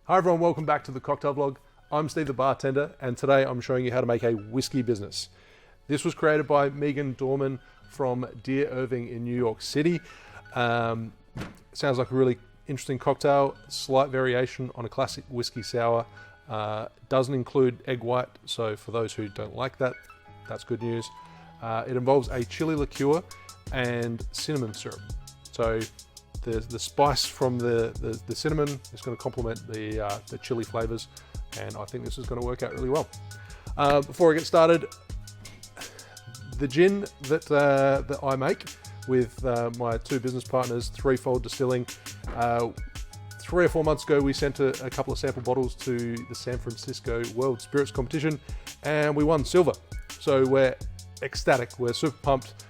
Hi everyone, welcome back to the cocktail vlog. I'm Steve the bartender, and today I'm showing you how to make a whiskey business. This was created by Meaghan Dorman from Dear Irving in New York City. Sounds like a really interesting cocktail, slight variation on a classic whiskey sour. Doesn't include egg white, so for those who don't like that, that's good news. It involves a chili liqueur and cinnamon syrup. So the spice from the cinnamon is going to complement the chili flavors, and I think this is going to work out really well. Before I get started, the gin that I make with my two business partners, Threefold Distilling, 3 or 4 months ago we sent a couple of sample bottles to the San Francisco World Spirits Competition, and we won silver. So we're ecstatic, we're super pumped.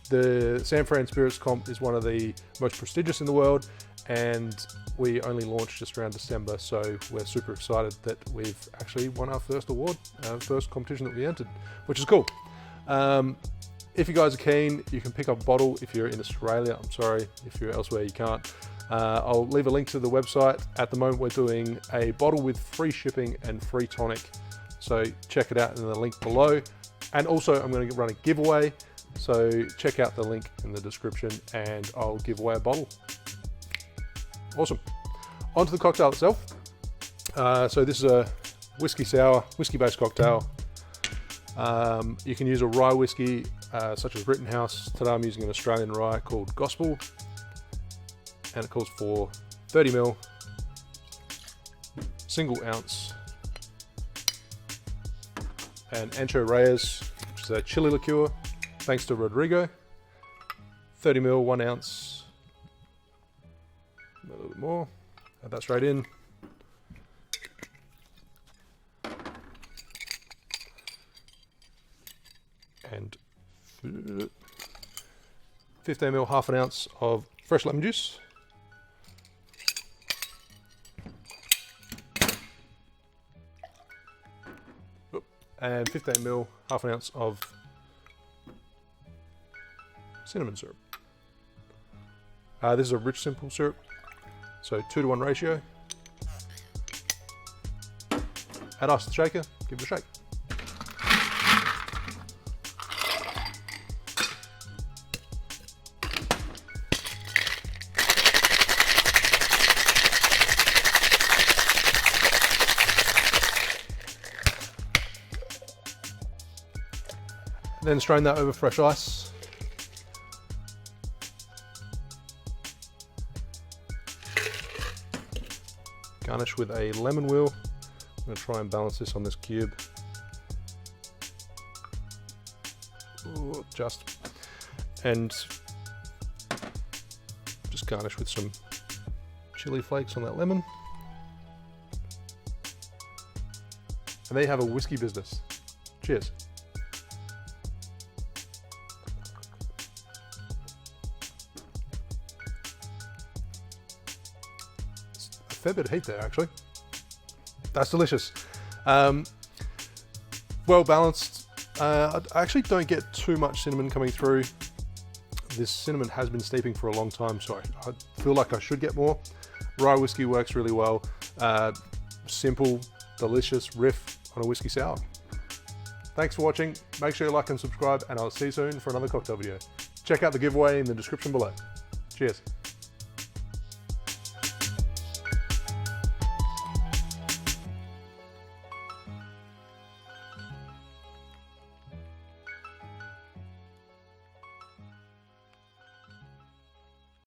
The San Fran Spirits Comp is one of the most prestigious in the world, and we only launched just around December, so we're super excited that we've actually won our first award, our first competition that we entered, which is cool. If you guys are keen, you can pick up a bottle if you're in Australia. I'm sorry, if you're elsewhere you can't. I'll leave a link to the website. At the moment we're doing a bottle with free shipping and free tonic, so check it out in the link below. And also I'm going to run a giveaway, so check out the link in the description and I'll give away a bottle. Awesome. On to the cocktail itself. So this is a whiskey sour, whiskey based cocktail. You can use a rye whiskey such as Rittenhouse. Today I'm using an Australian rye called Gospel, and it calls for 30ml, single ounce, and Ancho Reyes, which is a chili liqueur, thanks to Rodrigo. 30ml, 1 ounce, a little bit more, add that straight in. And 15ml, half an ounce of fresh lemon juice. And 15ml, half an ounce of cinnamon syrup. This is a rich simple syrup, so 2-to-1 ratio. Add ice to the shaker, give it a shake. Then strain that over fresh ice. Garnish with a lemon wheel. I'm going to try and balance this on this cube. Ooh, and just garnish with some chili flakes on that lemon. And there you have a whiskey business. Cheers. Fair bit of heat there, actually. That's delicious. Well balanced. I actually don't get too much cinnamon coming through. This cinnamon has been steeping for a long time, so I feel like I should get more. Rye whiskey works really well. Simple, delicious riff on a whiskey sour. Thanks for watching. Make sure you like and subscribe, and I'll see you soon for another cocktail video. Check out the giveaway in the description below. Cheers.